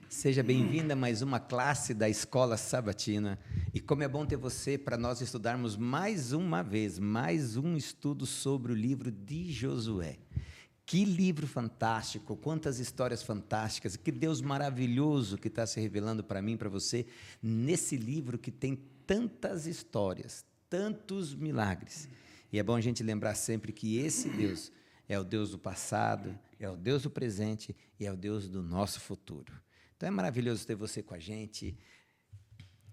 Seja bem-vinda a mais uma classe da Escola Sabatina. E como é bom ter você para nós estudarmos mais uma vez, mais um estudo sobre o livro de Josué. Que livro fantástico, quantas histórias fantásticas, que Deus maravilhoso que está se revelando para mim, para você, nesse livro que tem tantas histórias, tantos milagres. E é bom a gente lembrar sempre que esse Deus é o Deus do passado, é o Deus do presente e é o Deus do nosso futuro. Então é maravilhoso ter você com a gente.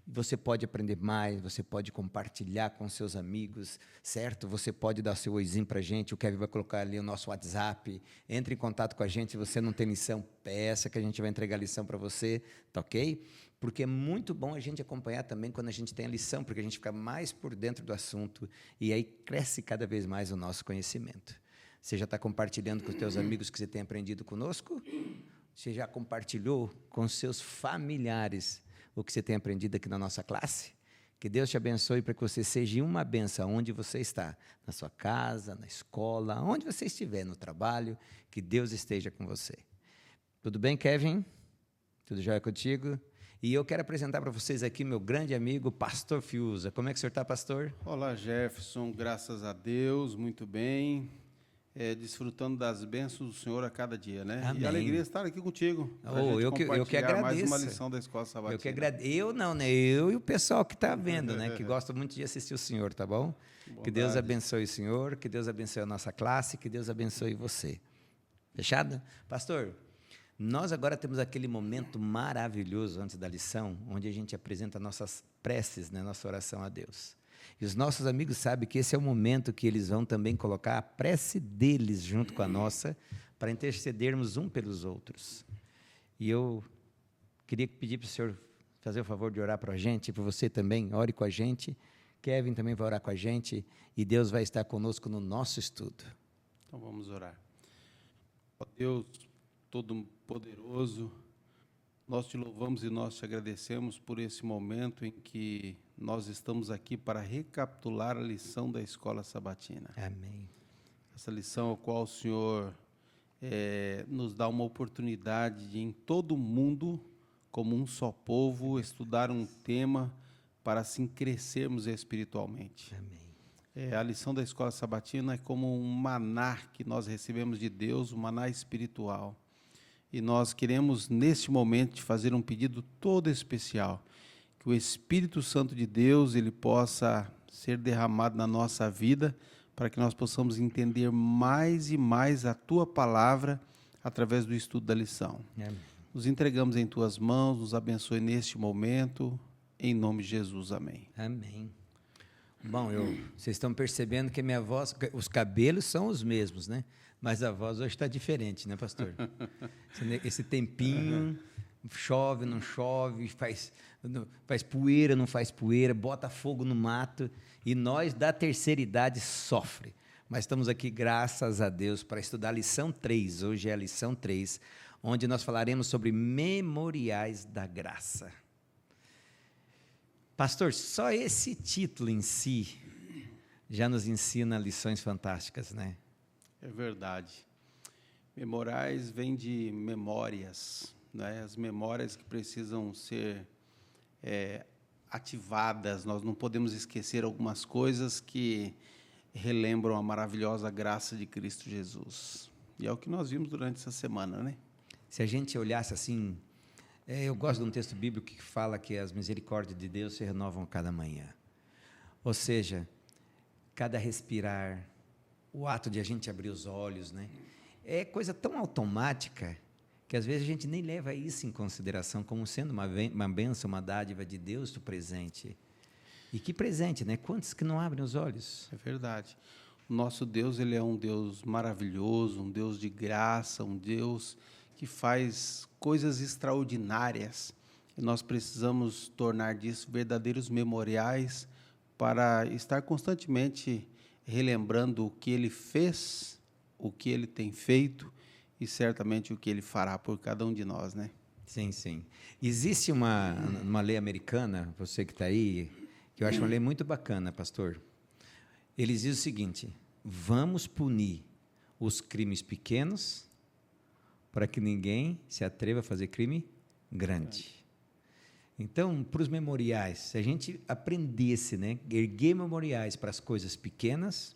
Você pode aprender mais, você pode compartilhar com seus amigos, certo? Você pode dar seu oizinho para a gente, o Kevin vai colocar ali o nosso WhatsApp. Entre em contato com a gente, se você não tem lição, peça que a gente vai entregar a lição para você, tá ok? Porque é muito bom a gente acompanhar também quando a gente tem a lição, porque a gente fica mais por dentro do assunto e aí cresce cada vez mais o nosso conhecimento. Você já está compartilhando com os teus amigos que você tem aprendido conosco? Você já compartilhou com seus familiares o que você tem aprendido aqui na nossa classe? Que Deus te abençoe para que você seja uma bênção onde você está, na sua casa, na escola, onde você estiver, no trabalho, que Deus esteja com você. Tudo bem, Kevin? Tudo jóia contigo? E eu quero apresentar para vocês aqui meu grande amigo, Pastor Fiuza. Como é que o senhor está, pastor? Olá, Jefferson, graças a Deus, muito bem. Desfrutando das bênçãos do Senhor a cada dia, né? Amém. E a alegria de estar aqui contigo. Eu que agradeço. Mais uma lição da Escola Sabatina. Eu que agradeço. Eu não, né? Eu e o pessoal que está vendo, né? Que gosta muito de assistir o senhor, tá bom? Bondade. Que Deus abençoe o senhor, que Deus abençoe a nossa classe, que Deus abençoe você. Fechado? Pastor, nós agora temos aquele momento maravilhoso antes da lição, onde a gente apresenta nossas preces, né? Nossa oração a Deus. E os nossos amigos sabem que esse é o momento que eles vão também colocar a prece deles junto com a nossa, para intercedermos um pelos outros. E eu queria pedir para o senhor fazer o favor de orar para a gente, para você também, ore com a gente. Kevin também vai orar com a gente, e Deus vai estar conosco no nosso estudo. Então vamos orar. Ó Deus Todo-Poderoso, nós te louvamos e nós te agradecemos por esse momento em que nós estamos aqui para recapitular a lição da Escola Sabatina. Amém. Essa lição a qual o Senhor nos dá uma oportunidade de, em todo o mundo, como um só povo, estudar um tema para assim crescermos espiritualmente. Amém. A lição da Escola Sabatina é como um maná que nós recebemos de Deus, um maná espiritual. E nós queremos, neste momento, te fazer um pedido todo especial, que o Espírito Santo de Deus ele possa ser derramado na nossa vida, para que nós possamos entender mais e mais a Tua Palavra através do estudo da lição. Amém. Nos entregamos em Tuas mãos, nos abençoe neste momento, em nome de Jesus, amém. Amém. Bom, vocês estão percebendo que a minha voz, os cabelos são os mesmos, né? Mas a voz hoje está diferente, né, pastor? Esse tempinho, chove, não chove, faz poeira, não faz poeira, bota fogo no mato, e nós da terceira idade sofre. Mas estamos aqui, graças a Deus, para estudar a lição 3, hoje é a lição 3, onde nós falaremos sobre memoriais da graça. Pastor, só esse título em si já nos ensina lições fantásticas, né? É verdade. Memoriais vem de memórias, né? As memórias que precisam ser ativadas. Nós não podemos esquecer algumas coisas que relembram a maravilhosa graça de Cristo Jesus. E é o que nós vimos durante essa semana, né? Se a gente olhasse assim, eu gosto de um texto bíblico que fala que as misericórdias de Deus se renovam a cada manhã. Ou seja, cada respirar, o ato de a gente abrir os olhos, né? É coisa tão automática que às vezes a gente nem leva isso em consideração como sendo uma bênção, uma dádiva de Deus do presente. E que presente, né? Quantos que não abrem os olhos? É verdade. O nosso Deus, ele é um Deus maravilhoso, um Deus de graça, um Deus que faz coisas extraordinárias. E nós precisamos tornar disso verdadeiros memoriais para estar constantemente relembrando o que Ele fez, o que Ele tem feito e certamente o que Ele fará por cada um de nós, né? Sim, sim. Existe uma lei americana, você que está aí, que eu acho uma lei muito bacana, pastor. Eles dizem o seguinte: vamos punir os crimes pequenos para que ninguém se atreva a fazer crime grande. Então, para os memoriais, se a gente aprendesse, né, erguer memoriais para as coisas pequenas,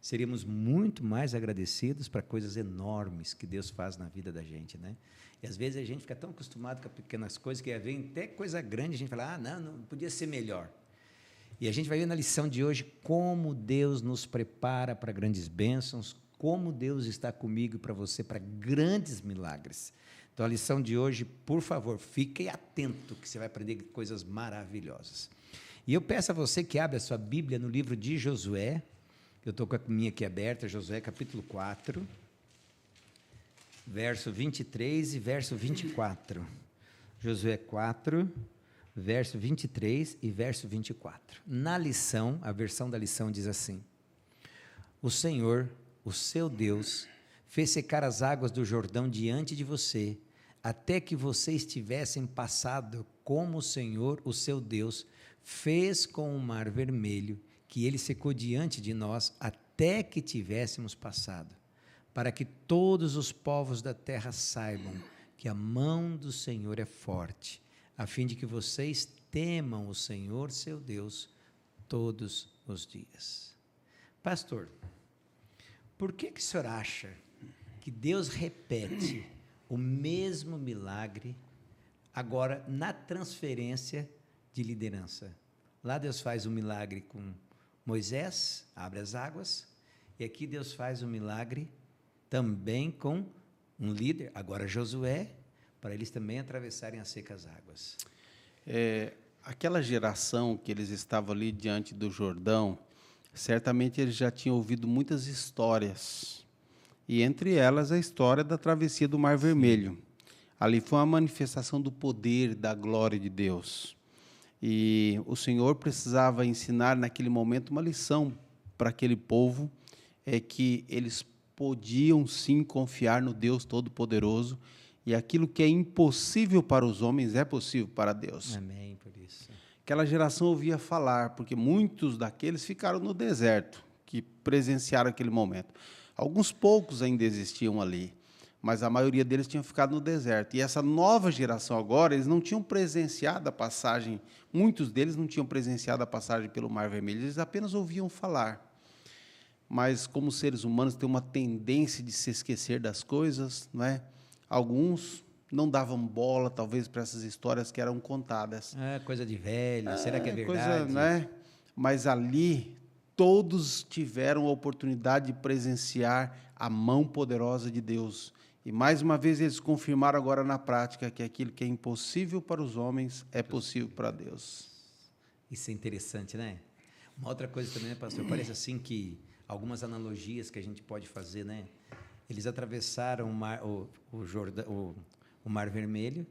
seríamos muito mais agradecidos para coisas enormes que Deus faz na vida da gente, né? E às vezes a gente fica tão acostumado com as pequenas coisas que vem até coisa grande, a gente fala, não podia ser melhor. E a gente vai ver na lição de hoje como Deus nos prepara para grandes bênçãos, como Deus está comigo e para você para grandes milagres. Então, a lição de hoje, por favor, fique atento, que você vai aprender coisas maravilhosas. E eu peço a você que abra a sua Bíblia no livro de Josué. Eu estou com a minha aqui aberta, Josué capítulo 4, verso 23 e verso 24. Josué 4, verso 23 e verso 24. Na lição, a versão da lição diz assim: O Senhor, o seu Deus, fez secar as águas do Jordão diante de você, até que vocês tivessem passado, como o Senhor, o seu Deus, fez com o Mar Vermelho, que ele secou diante de nós, até que tivéssemos passado, para que todos os povos da terra saibam que a mão do Senhor é forte, a fim de que vocês temam o Senhor, seu Deus, todos os dias. Pastor, por que o senhor acha que Deus repete o mesmo milagre agora na transferência de liderança? Lá Deus faz um milagre com Moisés, abre as águas, e aqui Deus faz um milagre também com um líder, agora Josué, para eles também atravessarem as secas águas. Aquela geração que eles estavam ali diante do Jordão, certamente eles já tinham ouvido muitas histórias, e entre elas a história da travessia do Mar Vermelho. Ali foi uma manifestação do poder, da glória de Deus. E o Senhor precisava ensinar naquele momento uma lição para aquele povo, que eles podiam sim confiar no Deus Todo-Poderoso, e aquilo que é impossível para os homens é possível para Deus. Amém, por isso. Aquela geração ouvia falar, porque muitos daqueles ficaram no deserto, que presenciaram aquele momento. Alguns poucos ainda existiam ali, mas a maioria deles tinha ficado no deserto. E essa nova geração agora, eles não tinham presenciado a passagem, muitos deles não tinham presenciado a passagem pelo Mar Vermelho, eles apenas ouviam falar. Mas, como seres humanos, tem uma tendência de se esquecer das coisas, não é? Alguns não davam bola, talvez, para essas histórias que eram contadas. Coisa de velho, será que é verdade? Coisa, né? Mas ali, todos tiveram a oportunidade de presenciar a mão poderosa de Deus. E, mais uma vez, eles confirmaram agora na prática que aquilo que é impossível para os homens é possível para Deus. Isso é interessante, né? Uma outra coisa também, né, pastor? Parece assim que algumas analogias que a gente pode fazer, né? Eles atravessaram o Mar Vermelho.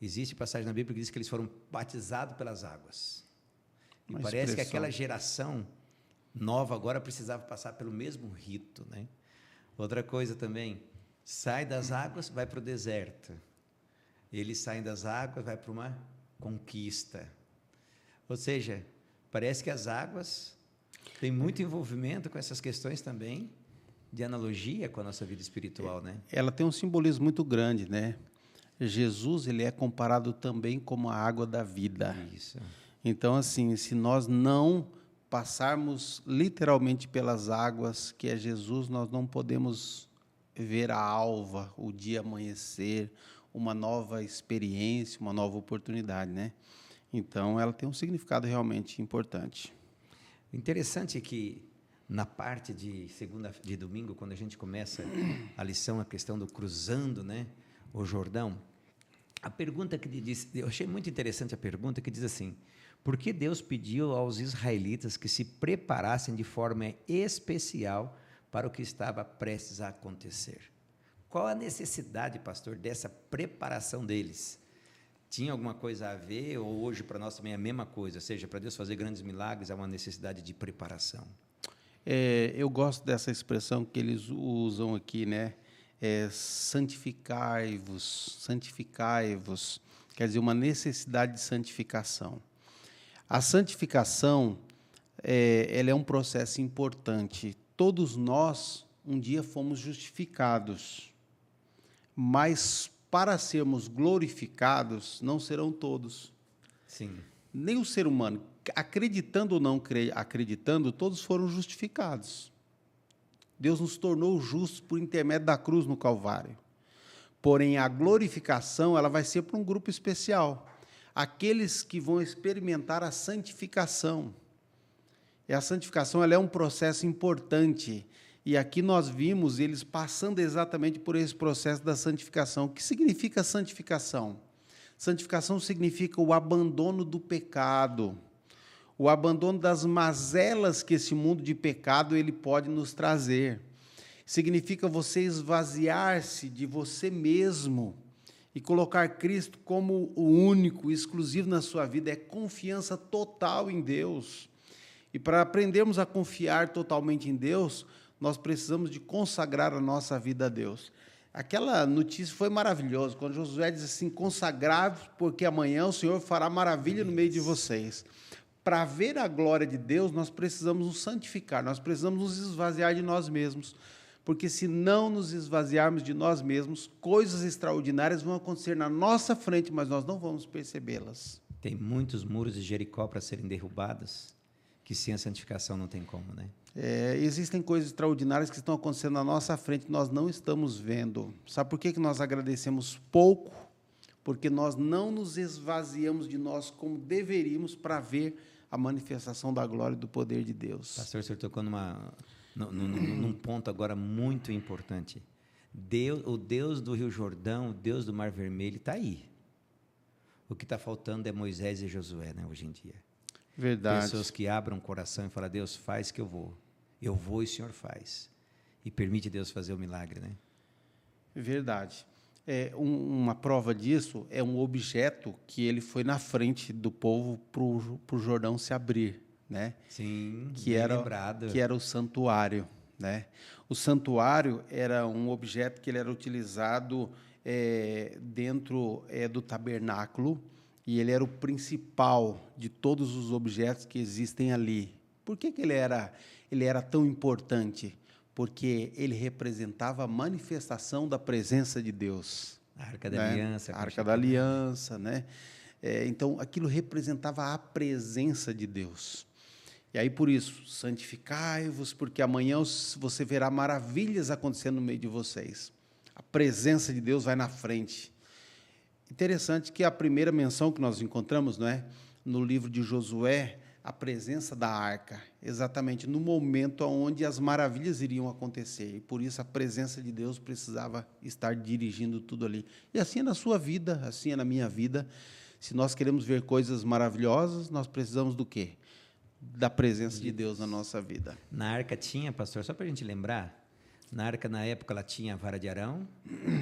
Existe passagem na Bíblia que diz que eles foram batizados pelas águas. E parece que aquela geração nova agora precisava passar pelo mesmo rito, né? Outra coisa também, sai das águas, vai para o deserto. Eles saem das águas, vai para uma conquista. Ou seja, parece que as águas têm muito envolvimento com essas questões também de analogia com a nossa vida espiritual, né? Ela tem um simbolismo muito grande, né? Jesus, ele é comparado também como a água da vida. Isso. Então, assim, se nós não passarmos literalmente pelas águas, que é Jesus, nós não podemos ver a alva, o dia amanhecer, uma nova experiência, uma nova oportunidade, né? Então, ela tem um significado realmente importante. O interessante é que, na parte de domingo, quando a gente começa a lição, a questão do cruzando, né, o Jordão, a pergunta que diz, eu achei muito interessante a pergunta que diz assim: por que Deus pediu aos israelitas que se preparassem de forma especial para o que estava prestes a acontecer? Qual a necessidade, pastor, dessa preparação deles? Tinha alguma coisa a ver, ou hoje para nós também é a mesma coisa? Ou seja, para Deus fazer grandes milagres, há uma necessidade de preparação. Eu gosto dessa expressão que eles usam aqui, né? Santificai-vos, santificai-vos, quer dizer, uma necessidade de santificação. A santificação, ela é um processo importante. Todos nós, um dia, fomos justificados, mas para sermos glorificados, não serão todos. Sim. Nem o ser humano, acreditando ou não acreditando, todos foram justificados. Deus nos tornou justos por intermédio da cruz no Calvário. Porém, a glorificação ela vai ser para um grupo especial. Aqueles que vão experimentar a santificação. E a santificação ela é um processo importante. E aqui nós vimos eles passando exatamente por esse processo da santificação. O que significa santificação? Santificação significa o abandono do pecado, o abandono das mazelas que esse mundo de pecado ele pode nos trazer. Significa você esvaziar-se de você mesmo e colocar Cristo como o único, exclusivo na sua vida. É confiança total em Deus. E para aprendermos a confiar totalmente em Deus, nós precisamos de consagrar a nossa vida a Deus. Aquela notícia foi maravilhosa, quando Josué diz assim, consagrai-vos, porque amanhã o Senhor fará maravilha no meio de vocês. Para ver a glória de Deus, nós precisamos nos santificar, nós precisamos nos esvaziar de nós mesmos, porque se não nos esvaziarmos de nós mesmos, coisas extraordinárias vão acontecer na nossa frente, mas nós não vamos percebê-las. Tem muitos muros de Jericó para serem derrubados, que sem a santificação não tem como, né? Existem coisas extraordinárias que estão acontecendo na nossa frente, nós não estamos vendo. Sabe por que nós agradecemos pouco? Porque nós não nos esvaziamos de nós como deveríamos para ver a manifestação da glória e do poder de Deus. Pastor, o senhor tocou num ponto agora muito importante. O Deus do Rio Jordão, o Deus do Mar Vermelho, está aí. O que está faltando é Moisés e Josué, né, hoje em dia. Verdade. Pessoas que abram o coração e falam, Deus, faz que eu vou. Eu vou e o Senhor faz. E permite Deus fazer o milagre, né? Verdade. Uma prova disso é um objeto que ele foi na frente do povo para o Jordão se abrir, né? Sim, que era lembrado. Que era o santuário, né? O santuário era um objeto que ele era utilizado dentro do tabernáculo, e ele era o principal de todos os objetos que existem ali. Por que ele era tão importante? Porque ele representava a manifestação da presença de Deus. A Arca da Aliança. A Arca da Aliança, né? Então, aquilo representava a presença de Deus. E aí, por isso, santificai-vos, porque amanhã você verá maravilhas acontecendo no meio de vocês. A presença de Deus vai na frente. Interessante que a primeira menção que nós encontramos, não é, no livro de Josué, a presença da arca, exatamente no momento onde as maravilhas iriam acontecer. E por isso a presença de Deus precisava estar dirigindo tudo ali. E assim é na sua vida, assim é na minha vida. Se nós queremos ver coisas maravilhosas, nós precisamos do quê? Da presença de Deus na nossa vida. Na arca tinha, pastor, só para a gente lembrar, na arca, na época, ela tinha a vara de Arão,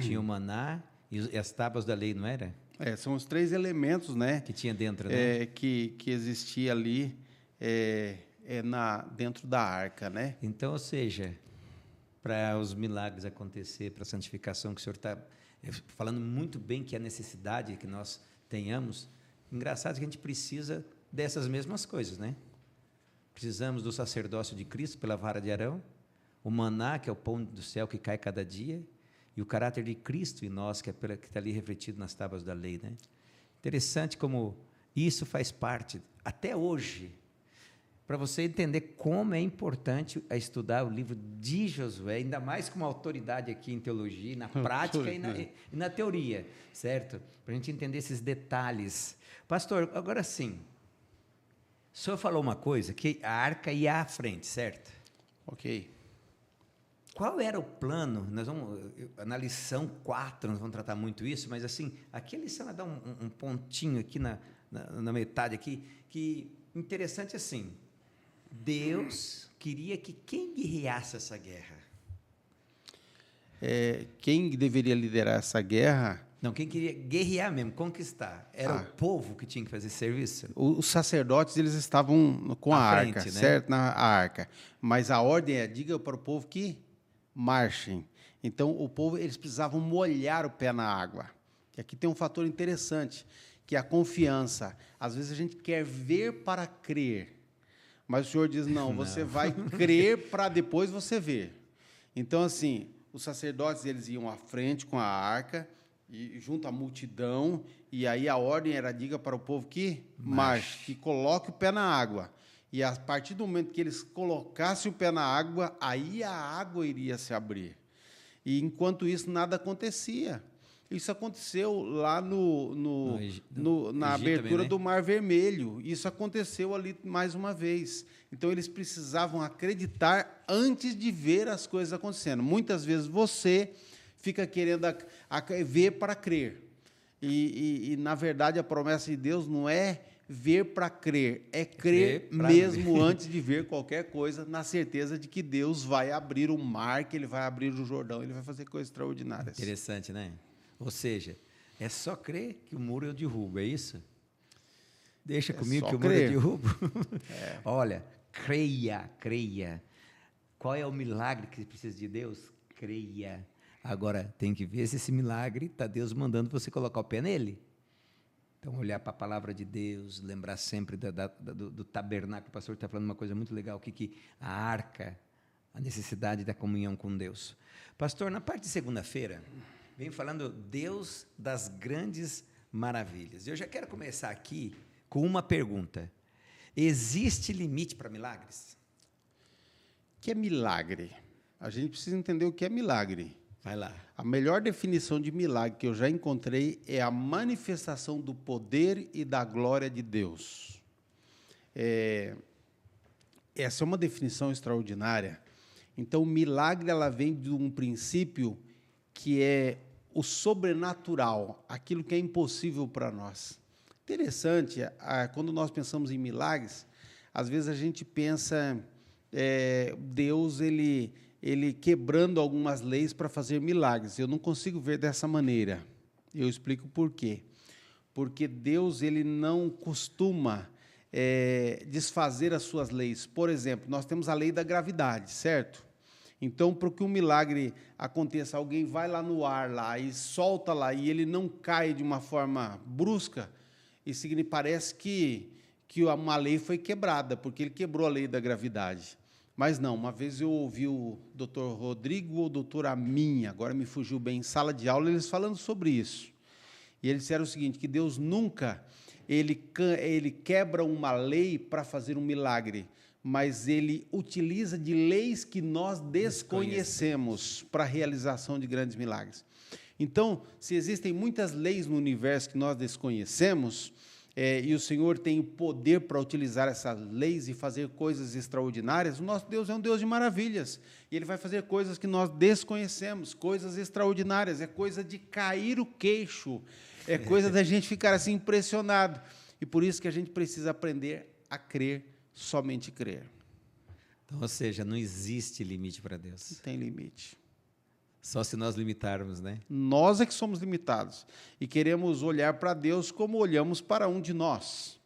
tinha o maná e as tábuas da lei, não era? São os 3 elementos, né? Que tinha dentro, né? Que existia ali dentro da arca, né? Então, ou seja, para os milagres acontecer, para a santificação que o senhor está falando muito bem, que é a necessidade que nós tenhamos, engraçado que a gente precisa dessas mesmas coisas, né? Precisamos do sacerdócio de Cristo pela vara de Arão, o maná, que é o pão do céu que cai cada dia, e o caráter de Cristo em nós, que está ali refletido nas tábuas da lei, né? Interessante como isso faz parte, até hoje, para você entender como é importante estudar o livro de Josué, ainda mais com uma autoridade aqui em teologia, na prática e na teoria, certo? Para a gente entender esses detalhes. Pastor, agora sim, o senhor falou uma coisa, que a arca ia à frente, certo? Ok. Qual era o plano? Na lição 4, nós vamos tratar muito isso, mas assim, aqui a lição vai dar um pontinho aqui na metade aqui, que interessante assim, Deus queria que quem guerreasse essa guerra? Quem deveria liderar essa guerra? Não, quem queria guerrear mesmo, conquistar, era o povo que tinha que fazer serviço? Os sacerdotes, eles estavam com a arca, frente, né? certo? Na arca. Mas a ordem diga para o povo que marchem. Então, o povo, eles precisavam molhar o pé na água. E aqui tem um fator interessante, que é a confiança. Às vezes a gente quer ver para crer, mas o Senhor diz, não. Você vai crer para depois você ver. Então, assim, os sacerdotes, eles iam à frente com a arca, E junto à multidão, e aí a ordem era: diga para o povo que marche, que coloque o pé na água. E a partir do momento que eles colocassem o pé na água, aí a água iria se abrir. E enquanto isso, nada acontecia. Isso aconteceu lá na abertura também, né? do Mar Vermelho. Isso aconteceu ali mais uma vez. Então, eles precisavam acreditar antes de ver as coisas acontecendo. Muitas vezes você fica querendo ver para crer. E, na verdade, a promessa de Deus não é ver para crer, é crer mesmo antes de ver qualquer coisa, na certeza de que Deus vai abrir o mar, que Ele vai abrir o Jordão, Ele vai fazer coisas extraordinárias. Interessante, né? Ou seja, é só crer que o muro eu derrubo, é isso? Deixa comigo que o muro eu derrubo. Olha, creia. Qual é o milagre que precisa de Deus? Creia. Agora, tem que ver se esse milagre está Deus mandando você colocar o pé nele. Então, olhar para a palavra de Deus, lembrar sempre do tabernáculo. O pastor está falando uma coisa muito legal aqui, que a arca, a necessidade da comunhão com Deus. Pastor, na parte de segunda-feira, vem falando Deus das grandes maravilhas. Eu já quero começar aqui com uma pergunta. Existe limite para milagres? O que é milagre? A gente precisa entender o que é milagre. Vai lá. A melhor definição de milagre que eu já encontrei é a manifestação do poder e da glória de Deus. Essa é uma definição extraordinária. Então, o milagre ela vem de um princípio que é o sobrenatural, aquilo que é impossível para nós. Interessante, quando nós pensamos em milagres, às vezes a gente pensa Deus ele quebrando algumas leis para fazer milagres. Eu não consigo ver dessa maneira. Eu explico por quê. Porque Deus ele não costuma desfazer as suas leis. Por exemplo, nós temos a lei da gravidade, certo? Então, para que um milagre aconteça, alguém vai lá no ar lá e solta lá e ele não cai de uma forma brusca, isso parece que uma lei foi quebrada, porque ele quebrou a lei da gravidade. Mas não, uma vez eu ouvi o doutor Rodrigo ou o doutor Amin, agora me fugiu bem, em sala de aula, eles falando sobre isso. E eles disseram o seguinte, que Deus nunca ele quebra uma lei para fazer um milagre, mas Ele utiliza de leis que nós desconhecemos para a realização de grandes milagres. Então, se existem muitas leis no universo que nós desconhecemos, e o Senhor tem o poder para utilizar essas leis e fazer coisas extraordinárias, o nosso Deus é um Deus de maravilhas, e Ele vai fazer coisas que nós desconhecemos, coisas extraordinárias, é coisa de cair o queixo, é coisa da gente ficar assim impressionado, e por isso que a gente precisa aprender a crer, somente crer. Então, ou seja, não existe limite para Deus. Não tem limite. Só se nós limitarmos, né? Nós é que somos limitados. E queremos olhar para Deus como olhamos para um de nós.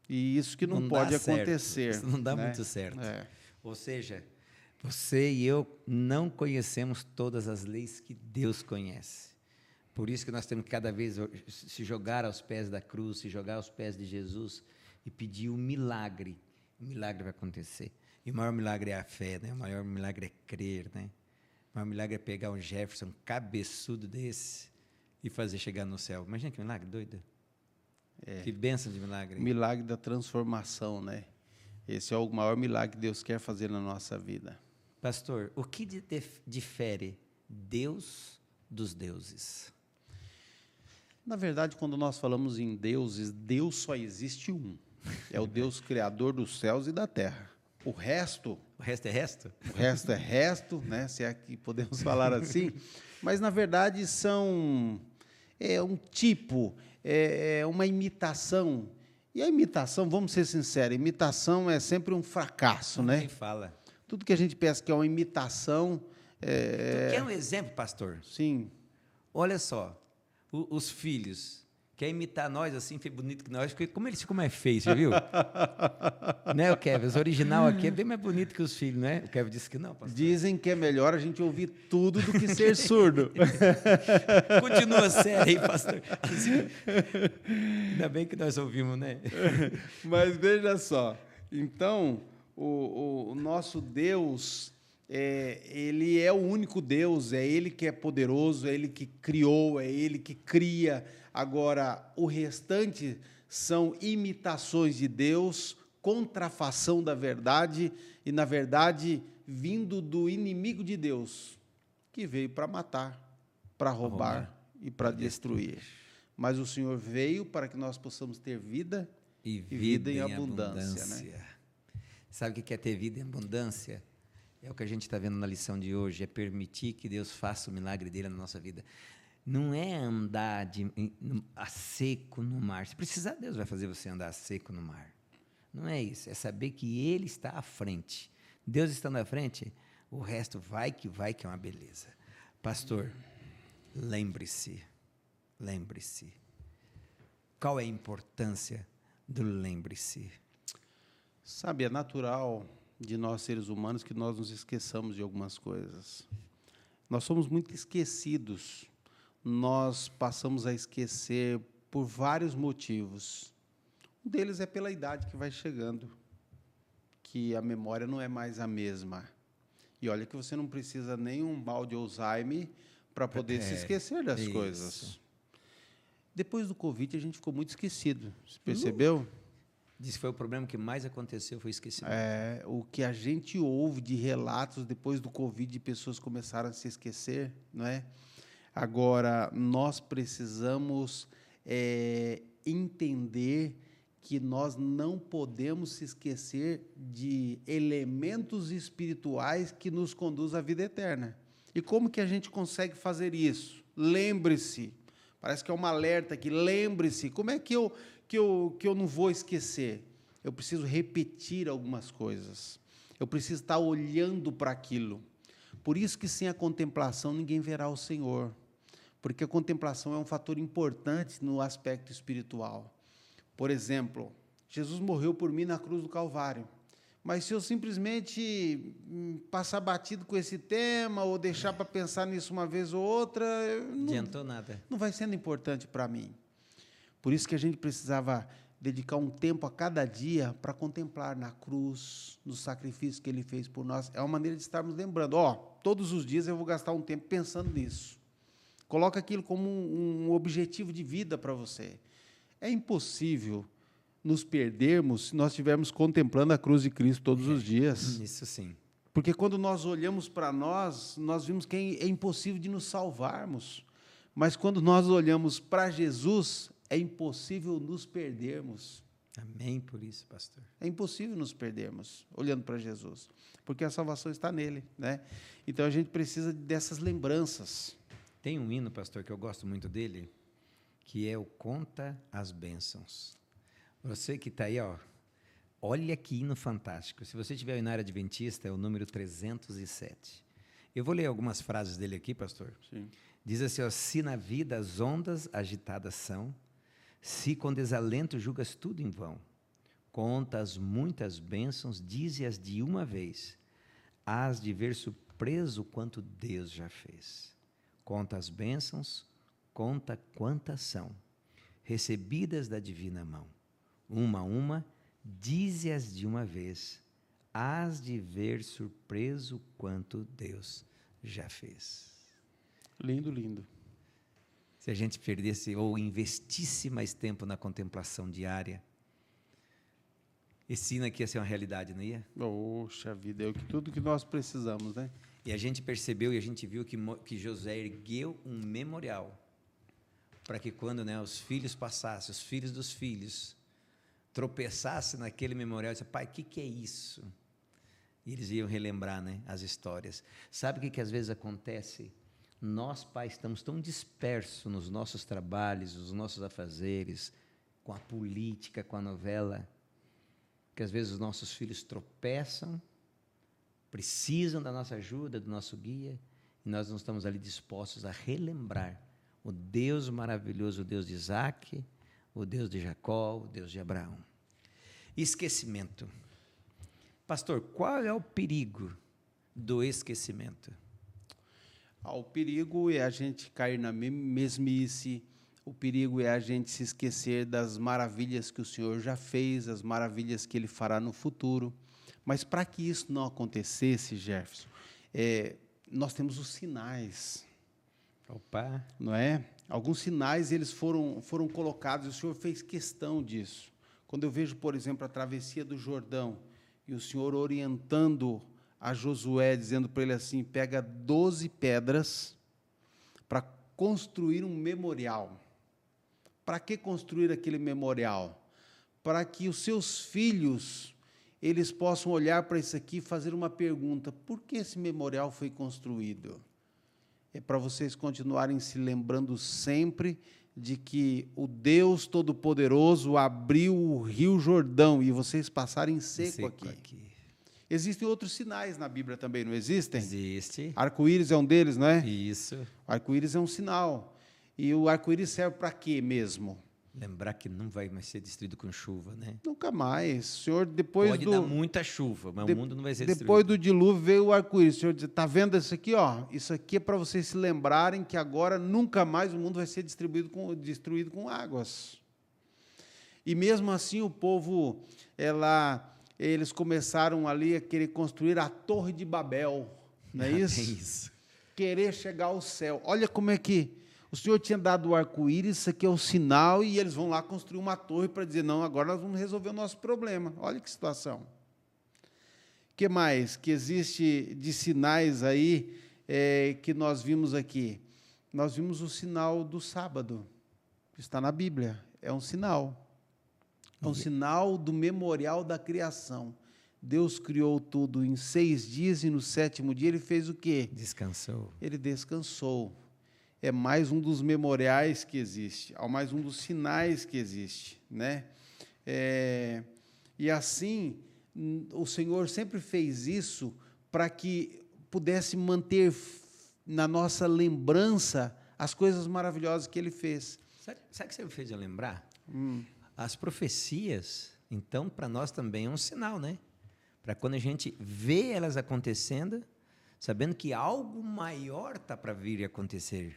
E isso que não pode acontecer. Isso não dá muito certo. Ou seja, você e eu não conhecemos todas as leis que Deus conhece. Por isso que nós temos que cada vez se jogar aos pés da cruz, se jogar aos pés de Jesus e pedir um milagre. O milagre vai acontecer. E o maior milagre é a fé, né? O maior milagre é crer, né? O maior milagre é pegar um Jefferson cabeçudo desse e fazer chegar no céu. Imagina que milagre doido. Que bênção de milagre. O milagre da transformação, né? Esse é o maior milagre que Deus quer fazer na nossa vida. Pastor, o que difere Deus dos deuses? Na verdade, quando nós falamos em deuses, Deus só existe um. É o Deus criador dos céus e da terra. O resto é resto? O resto é resto, né? Se é que podemos falar assim. Mas, na verdade, são um tipo, uma imitação. E a imitação, vamos ser sinceros, imitação é sempre um fracasso, né? Quem fala? Tudo que a gente pensa que é uma imitação... Tu quer um exemplo, pastor? Sim. Olha só, os filhos... Quer imitar nós assim, foi bonito que nós, porque como eles ficam mais feios, você viu? Né, o Kevin? O original aqui é bem mais bonito que os filhos, né? O Kevin disse que não, pastor. Dizem que é melhor a gente ouvir tudo do que ser surdo. Continua sério aí, pastor. Assim, ainda bem que nós ouvimos, né? Mas veja só, então, o nosso Deus, Ele é o único Deus, é Ele que é poderoso, é Ele que criou, é Ele que cria. Agora, o restante são imitações de Deus, contrafação da verdade e, na verdade, vindo do inimigo de Deus, que veio para matar, para roubar e para destruir. Mas o Senhor veio para que nós possamos ter vida E vida em abundância, né? Sabe o que é ter vida em abundância? É o que a gente está vendo na lição de hoje, é permitir que Deus faça o milagre dele na nossa vida. Não é andar a seco no mar. Se precisar, Deus vai fazer você andar a seco no mar. Não é isso, é saber que Ele está à frente. Deus estando à frente, o resto vai, que é uma beleza. Pastor, lembre-se, qual é a importância do lembre-se? Sabe, é natural de nós seres humanos que nós nos esqueçamos de algumas coisas. Nós somos muito esquecidos. Nós passamos a esquecer por vários motivos. Um deles é pela idade que vai chegando, que a memória não é mais a mesma. E olha que você não precisa nem um mal de Alzheimer para poder se esquecer das coisas. Depois do Covid, a gente ficou muito esquecido. Você percebeu? Diz que foi o problema que mais aconteceu, foi esquecimento. O que a gente ouve de relatos depois do Covid, de pessoas começaram a se esquecer, não é? Agora, nós precisamos entender que nós não podemos se esquecer de elementos espirituais que nos conduzem à vida eterna. E como que a gente consegue fazer isso? Lembre-se. Parece que é um alerta aqui. Lembre-se. Como é que eu não vou esquecer? Eu preciso repetir algumas coisas. Eu preciso estar olhando para aquilo. Por isso que sem a contemplação ninguém verá o Senhor. Porque a contemplação é um fator importante no aspecto espiritual. Por exemplo, Jesus morreu por mim na cruz do Calvário. Mas se eu simplesmente passar batido com esse tema ou deixar para pensar nisso uma vez ou outra, não adiantou nada. Não vai sendo importante para mim. Por isso que a gente precisava dedicar um tempo a cada dia para contemplar na cruz, no sacrifício que Ele fez por nós. É uma maneira de estarmos lembrando. Todos os dias eu vou gastar um tempo pensando nisso. Coloca aquilo como um objetivo de vida para você. É impossível nos perdermos se nós estivermos contemplando a cruz de Cristo todos os dias. Isso sim. Porque quando nós olhamos para nós vimos que é impossível de nos salvarmos. Mas quando nós olhamos para Jesus, é impossível nos perdermos. Amém por isso, pastor. É impossível nos perdermos olhando para Jesus, porque a salvação está nele, né? Então a gente precisa dessas lembranças. Tem um hino, pastor, que eu gosto muito dele, que é o Conta as Bênçãos. Você que está aí, olha que hino fantástico. Se você tiver o hino adventista, é o número 307. Eu vou ler algumas frases dele aqui, pastor. Sim. Diz assim, se na vida as ondas agitadas são, se com desalento julgas tudo em vão, conta as muitas bênçãos, dize-as de uma vez, hás de ver surpreso quanto Deus já fez. Conta as bênçãos, conta quantas são, recebidas da divina mão. Uma a uma, dize-as de uma vez, hás de ver surpreso quanto Deus já fez. Lindo, lindo. Se a gente perdesse ou investisse mais tempo na contemplação diária, esse hino aqui ia ser uma realidade, não ia? Poxa vida, é tudo que nós precisamos, né? E a gente percebeu e a gente viu que José ergueu um memorial para que quando os filhos passassem, os filhos dos filhos, tropeçassem naquele memorial e dissessem, pai, o que é isso? E eles iam relembrar as histórias. Sabe o que às vezes acontece? Nós, pais, estamos tão dispersos nos nossos trabalhos, nos nossos afazeres, com a política, com a novela, que às vezes os nossos filhos tropeçam, precisam da nossa ajuda, do nosso guia, e nós não estamos ali dispostos a relembrar o Deus maravilhoso, o Deus de Isaac, o Deus de Jacó, o Deus de Abraão. Esquecimento. Pastor, qual é o perigo do esquecimento? O perigo é a gente cair na mesmice, o perigo é a gente se esquecer das maravilhas que o Senhor já fez, as maravilhas que Ele fará no futuro. Mas para que isso não acontecesse, Jefferson, nós temos os sinais, Opa. não é? Alguns sinais eles foram colocados, e o Senhor fez questão disso. Quando eu vejo, por exemplo, a travessia do Jordão, e o Senhor orientando a Josué, dizendo para ele assim, pega 12 pedras para construir um memorial. Para que construir aquele memorial? Para que os seus filhos, eles possam olhar para isso aqui e fazer uma pergunta: por que esse memorial foi construído? É para vocês continuarem se lembrando sempre de que o Deus Todo-Poderoso abriu o Rio Jordão e vocês passarem seco aqui. Existem outros sinais na Bíblia também, não existem? Existe. Arco-íris é um deles, não é? Isso. O arco-íris é um sinal. E o arco-íris serve para quê mesmo? Lembrar que não vai mais ser destruído com chuva, né? Nunca mais. O Senhor, depois Pode dar muita chuva, mas o mundo não vai ser depois destruído. do dilúvio veio o arco-íris. O Senhor diz, está vendo isso aqui? Ó? Isso aqui é para vocês se lembrarem que agora nunca mais o mundo vai ser destruído com águas. E mesmo assim o povo, eles começaram ali a querer construir a Torre de Babel. Não é isso? É isso. Querer chegar ao céu. Olha como é que o Senhor tinha dado o arco-íris, isso aqui é o sinal, e eles vão lá construir uma torre para dizer, não, agora nós vamos resolver o nosso problema. Olha que situação. O que mais que existe de sinais aí que nós vimos aqui? Nós vimos o sinal do sábado, que está na Bíblia. É um sinal. É um sinal do memorial da criação. Deus criou tudo em 6 dias e no 7º dia Ele fez o quê? Descansou. Ele descansou. É mais um dos memoriais que existe, é mais um dos sinais que existe, né? E assim, o Senhor sempre fez isso para que pudesse manter na nossa lembrança as coisas maravilhosas que Ele fez. Sabe o que você me fez eu lembrar? As profecias, então, para nós também é um sinal, né? Para quando a gente vê elas acontecendo, sabendo que algo maior está para vir e acontecer.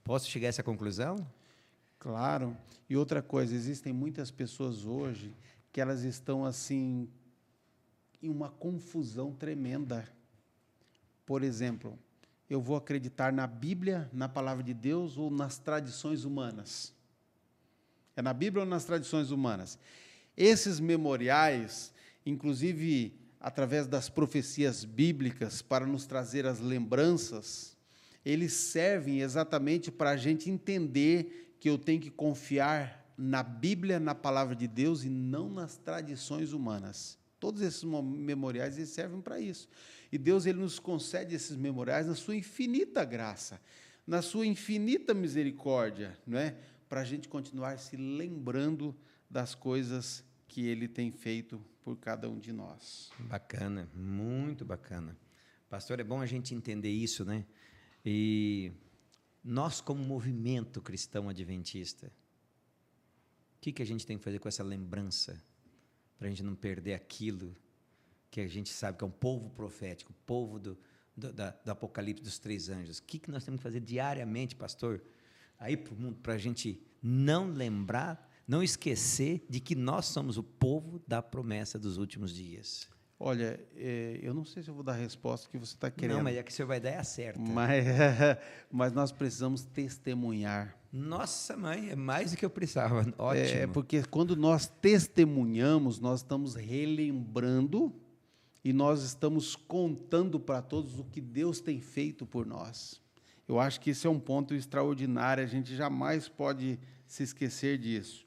Posso chegar a essa conclusão? Claro. E outra coisa, existem muitas pessoas hoje que elas estão assim em uma confusão tremenda. Por exemplo, eu vou acreditar na Bíblia, na palavra de Deus ou nas tradições humanas? É na Bíblia ou nas tradições humanas? Esses memoriais, inclusive através das profecias bíblicas, para nos trazer as lembranças, eles servem exatamente para a gente entender que eu tenho que confiar na Bíblia, na palavra de Deus e não nas tradições humanas. Todos esses memoriais eles servem para isso. E Deus ele nos concede esses memoriais na sua infinita graça, na sua infinita misericórdia, não é? Para a gente continuar se lembrando das coisas que Ele tem feito por cada um de nós. Bacana, muito bacana. Pastor, é bom a gente entender isso, né? E nós, como movimento cristão adventista, o que a gente tem que fazer com essa lembrança, para a gente não perder aquilo que a gente sabe que é um povo profético, o povo do Apocalipse dos 3 anjos? O que nós temos que fazer diariamente, pastor, aí para o mundo, para a gente não lembrar, não esquecer de que nós somos o povo da promessa dos últimos dias? Olha, eu não sei se eu vou dar a resposta que você está querendo. Não, mas é que o senhor vai dar é a certa. Mas nós precisamos testemunhar. Nossa, mãe, é mais do que eu precisava. Ótimo. Porque quando nós testemunhamos, nós estamos relembrando e nós estamos contando para todos o que Deus tem feito por nós. Eu acho que esse é um ponto extraordinário, a gente jamais pode se esquecer disso.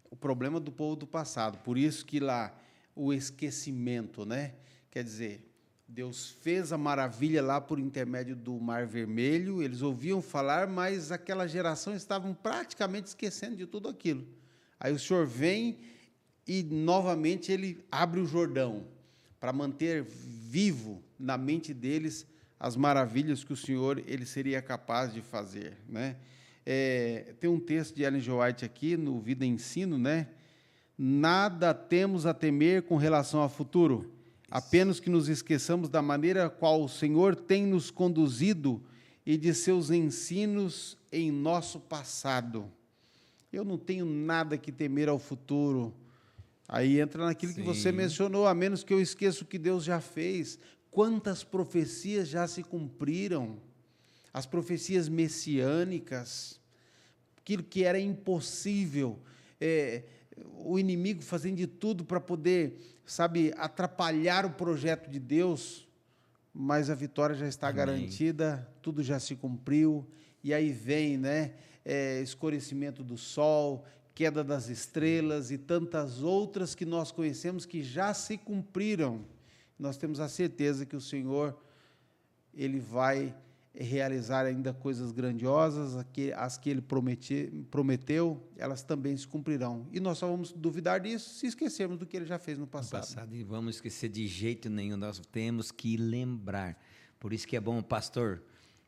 O problema do povo do passado, por isso que lá o esquecimento, né? Quer dizer, Deus fez a maravilha lá por intermédio do Mar Vermelho, eles ouviam falar, mas aquela geração estavam praticamente esquecendo de tudo aquilo. Aí o Senhor vem e, novamente, Ele abre o Jordão para manter vivo na mente deles as maravilhas que o Senhor ele seria capaz de fazer, né? Tem um texto de Ellen G. White aqui, no Vida e Ensino, né? Nada temos a temer com relação ao futuro, apenas que nos esqueçamos da maneira qual o Senhor tem nos conduzido e de seus ensinos em nosso passado. Eu não tenho nada que temer ao futuro. Aí entra naquilo que você mencionou, a menos que eu esqueça o que Deus já fez. quantas profecias já se cumpriram, as profecias messiânicas, aquilo que era impossível, o inimigo fazendo de tudo para poder, sabe, atrapalhar o projeto de Deus, mas a vitória já está garantida, tudo já se cumpriu, e aí vem, né, escurecimento do sol, queda das estrelas e tantas outras que nós conhecemos que já se cumpriram. Nós temos a certeza que o Senhor, Ele vai realizar ainda coisas grandiosas, as que Ele prometeu, elas também se cumprirão. E nós só vamos duvidar disso se esquecermos do que Ele já fez no passado. E vamos esquecer de jeito nenhum, nós temos que lembrar. Por isso que é bom, pastor.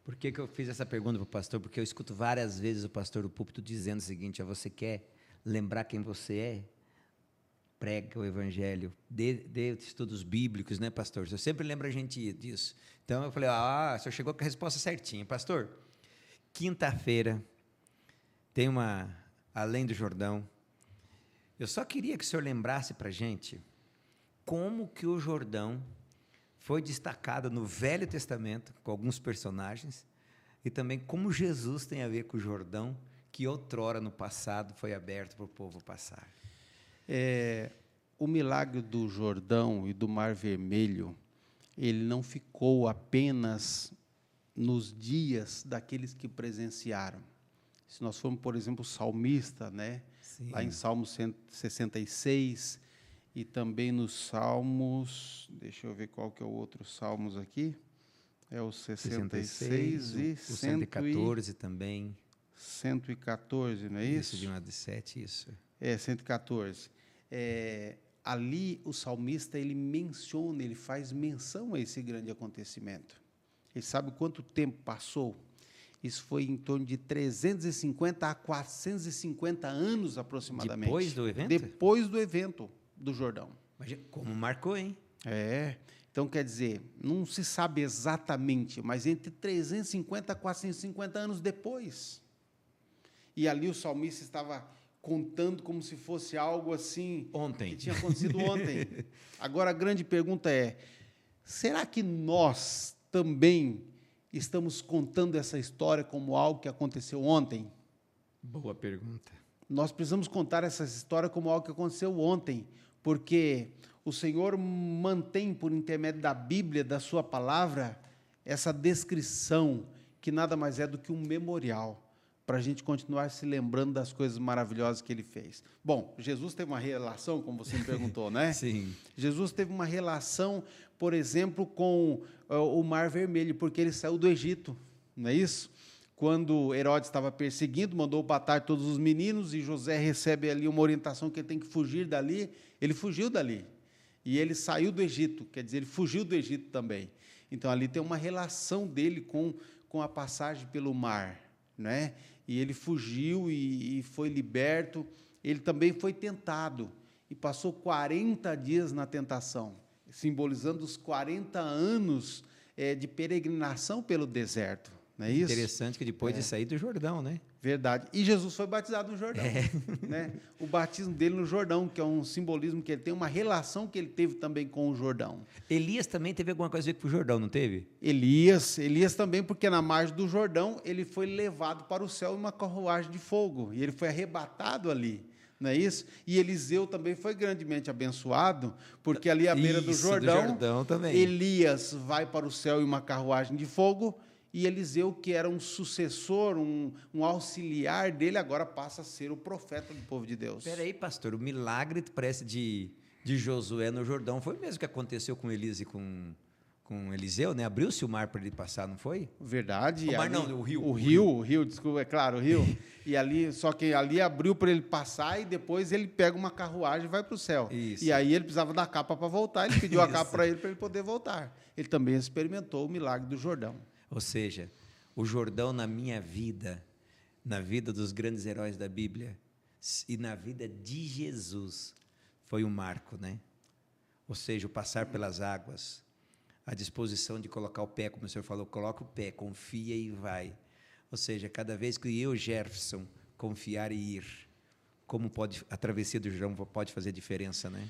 Por que eu fiz essa pergunta para o pastor? Porque eu escuto várias vezes o pastor do púlpito dizendo o seguinte: você quer lembrar quem você é? Prega o evangelho, dê estudos bíblicos, né, pastor? Eu sempre lembro a gente disso. Então eu falei, o senhor chegou com a resposta certinha. Pastor, quinta-feira tem uma Além do Jordão. Eu só queria que o senhor lembrasse para a gente como que o Jordão foi destacado no Velho Testamento, com alguns personagens, e também como Jesus tem a ver com o Jordão, que outrora no passado foi aberto para o povo passar. O milagre do Jordão e do Mar Vermelho, ele não ficou apenas nos dias daqueles que presenciaram. Se nós formos, por exemplo, o salmista, né? Lá em Salmo 166, e também nos Salmos, deixa eu ver qual que é o outro Salmos aqui, é o 66 e o 114 também. 114, não é isso? Isso, de 1 a 7, isso. 114. Ali o salmista, ele menciona, ele faz menção a esse grande acontecimento. Ele sabe quanto tempo passou? Isso foi em torno de 350 a 450 anos aproximadamente. Depois do evento? Depois do evento do Jordão. Mas como marcou, hein? Então, quer dizer, não se sabe exatamente, mas entre 350 a 450 anos depois. E ali o salmista estava contando como se fosse algo assim... Ontem. Que tinha acontecido ontem. Agora, a grande pergunta é, será que nós também estamos contando essa história como algo que aconteceu ontem? Boa pergunta. Nós precisamos contar essa história como algo que aconteceu ontem, porque o Senhor mantém, por intermédio da Bíblia, da sua palavra, essa descrição, que nada mais é do que um memorial, para a gente continuar se lembrando das coisas maravilhosas que Ele fez. Bom, Jesus teve uma relação, como você me perguntou, né? Sim. Jesus teve uma relação, por exemplo, com o Mar Vermelho, porque ele saiu do Egito, não é isso? Quando Herodes estava perseguindo, mandou matar todos os meninos, e José recebe ali uma orientação que ele tem que fugir dali, ele fugiu dali. E ele saiu do Egito, quer dizer, ele fugiu do Egito também. Então, ali tem uma relação dele com a passagem pelo mar, né? E ele fugiu e foi liberto. Ele também foi tentado e passou 40 dias na tentação, simbolizando os 40 anos de peregrinação pelo deserto. Não é isso? Interessante que depois de sair do Jordão, né? Verdade. E Jesus foi batizado no Jordão. Né? O batismo dele no Jordão, que é um simbolismo que ele tem, uma relação que ele teve também com o Jordão. Elias também teve alguma coisa a ver com o Jordão, não teve? Elias também, porque na margem do Jordão ele foi levado para o céu em uma carruagem de fogo, e ele foi arrebatado ali. Não é isso? E Eliseu também foi grandemente abençoado, porque ali à beira do Jordão também. Elias vai para o céu em uma carruagem de fogo, e Eliseu, que era um sucessor, um auxiliar dele, agora passa a ser o profeta do povo de Deus. Espera aí, pastor, o milagre, parece, de Josué no Jordão foi o mesmo que aconteceu com Elias e com Eliseu, né? Abriu-se o mar para ele passar, não foi? Verdade. O mar não, o rio. O rio, desculpa, é claro, o rio. E ali, só que ali abriu para ele passar, e depois ele pega uma carruagem e vai para o céu. Isso. E aí ele precisava da capa para voltar, ele pediu a capa para ele poder voltar. Ele também experimentou o milagre do Jordão. Ou seja, o Jordão na minha vida, na vida dos grandes heróis da Bíblia e na vida de Jesus foi um marco, né? Ou seja, o passar pelas águas, a disposição de colocar o pé, como o senhor falou, coloca o pé, confia e vai. Ou seja, cada vez que eu, Jefferson, confiar e ir, como a travessia do Jordão pode fazer diferença, né?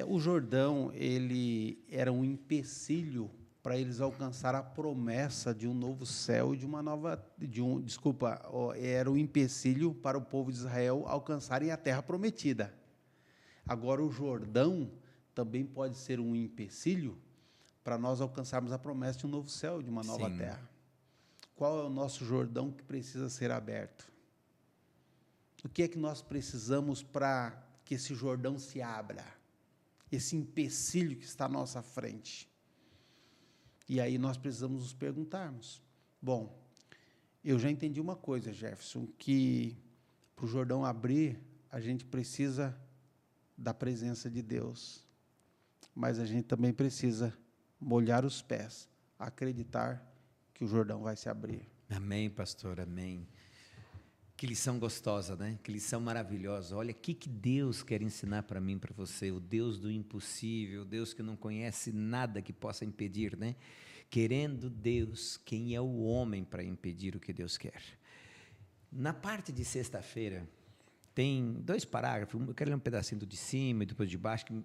O Jordão, ele era um empecilho para eles alcançar a promessa de um novo céu e de uma nova, era um empecilho para o povo de Israel alcançarem a terra prometida. Agora o Jordão também pode ser um empecilho para nós alcançarmos a promessa de um novo céu e de uma nova terra. Qual é o nosso Jordão que precisa ser aberto? O que é que nós precisamos para que esse Jordão se abra? Esse empecilho que está à nossa frente. E aí nós precisamos nos perguntarmos. Bom, eu já entendi uma coisa, Jefferson, que para o Jordão abrir, a gente precisa da presença de Deus. Mas a gente também precisa molhar os pés, acreditar que o Jordão vai se abrir. Amém, pastor, amém. Que lição gostosa, né? Que lição maravilhosa. Olha, o que Deus quer ensinar para mim, para você, o Deus do impossível, o Deus que não conhece nada que possa impedir, né? Querendo Deus, quem é o homem para impedir o que Deus quer? Na parte de sexta-feira, tem 2 parágrafos, eu quero ler um pedacinho do de cima e depois de baixo, que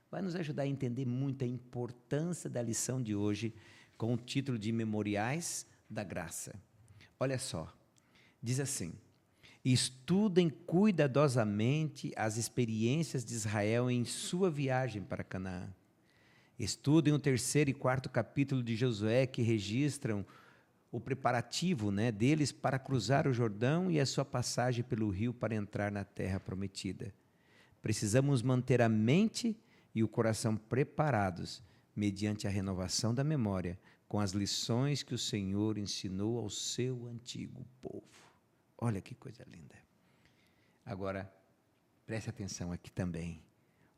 vai nos ajudar a entender muito a importância da lição de hoje, com o título de Memoriais da Graça. Olha só, diz assim: estudem cuidadosamente as experiências de Israel em sua viagem para Canaã. Estudem o 3º e 4º capítulo de Josué, que registram o preparativo, né, deles para cruzar o Jordão e a sua passagem pelo rio para entrar na terra prometida. Precisamos manter a mente e o coração preparados, mediante a renovação da memória, com as lições que o Senhor ensinou ao seu antigo povo. Olha que coisa linda. Agora, preste atenção aqui também.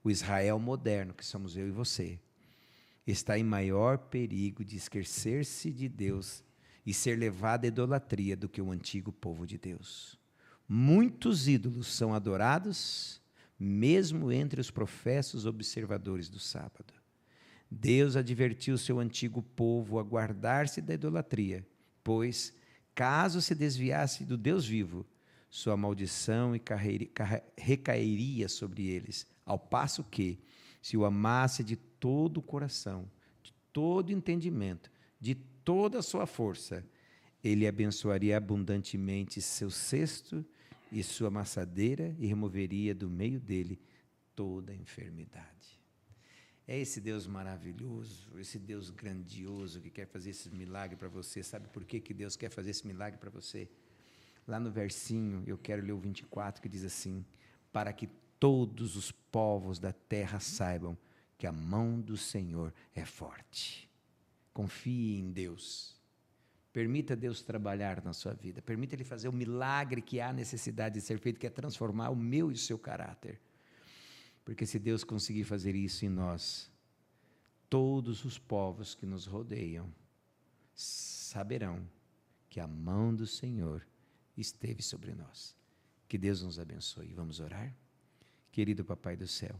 O Israel moderno, que somos eu e você, está em maior perigo de esquecer-se de Deus e ser levado à idolatria do que o antigo povo de Deus. Muitos ídolos são adorados, mesmo entre os professos observadores do sábado. Deus advertiu seu antigo povo a guardar-se da idolatria, pois, caso se desviasse do Deus vivo, sua maldição recairia sobre eles, ao passo que, se o amasse de todo o coração, de todo o entendimento, de toda a sua força, ele abençoaria abundantemente seu cesto e sua amassadeira e removeria do meio dele toda a enfermidade. É esse Deus maravilhoso, esse Deus grandioso que quer fazer esse milagre para você. Sabe por que Deus quer fazer esse milagre para você? Lá no versinho, eu quero ler o 24, que diz assim: para que todos os povos da terra saibam que a mão do Senhor é forte. Confie em Deus. Permita Deus trabalhar na sua vida. Permita Ele fazer o milagre que há necessidade de ser feito, que é transformar o meu e o seu caráter. Porque se Deus conseguir fazer isso em nós, todos os povos que nos rodeiam saberão que a mão do Senhor esteve sobre nós. Que Deus nos abençoe. Vamos orar? Querido Papai do céu,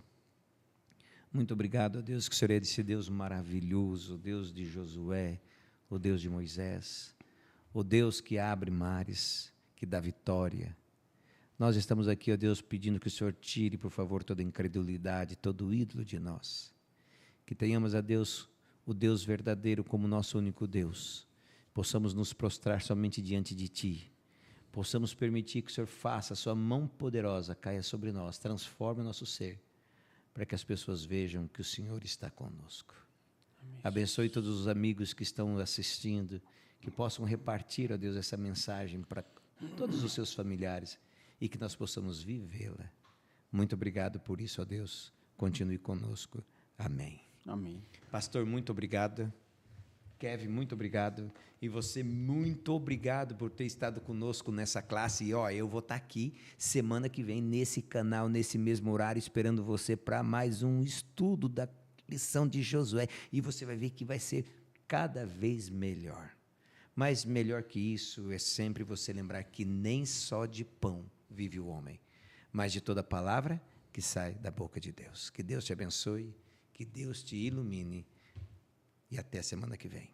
muito obrigado a Deus, que o Senhor é esse Deus maravilhoso, o Deus de Josué, o Deus de Moisés, o Deus que abre mares, que dá vitória. Nós estamos aqui, ó Deus, pedindo que o Senhor tire, por favor, toda incredulidade, todo ídolo de nós. Que tenhamos a Deus, o Deus verdadeiro, como nosso único Deus. Possamos nos prostrar somente diante de Ti. Possamos permitir que o Senhor faça a sua mão poderosa caia sobre nós, transforme o nosso ser, para que as pessoas vejam que o Senhor está conosco. Amém. Abençoe todos os amigos que estão assistindo, que possam repartir, ó Deus, essa mensagem para todos os seus familiares e que nós possamos vivê-la. Muito obrigado por isso, ó Deus. Continue conosco. Amém. Amém. Pastor, muito obrigado. Kevin, muito obrigado. E você, muito obrigado por ter estado conosco nessa classe. E eu vou estar aqui semana que vem, nesse canal, nesse mesmo horário, esperando você para mais um estudo da lição de Josué. E você vai ver que vai ser cada vez melhor. Mas melhor que isso é sempre você lembrar que nem só de pão vive o homem, mas de toda palavra que sai da boca de Deus. Que Deus te abençoe, que Deus te ilumine. E até semana que vem.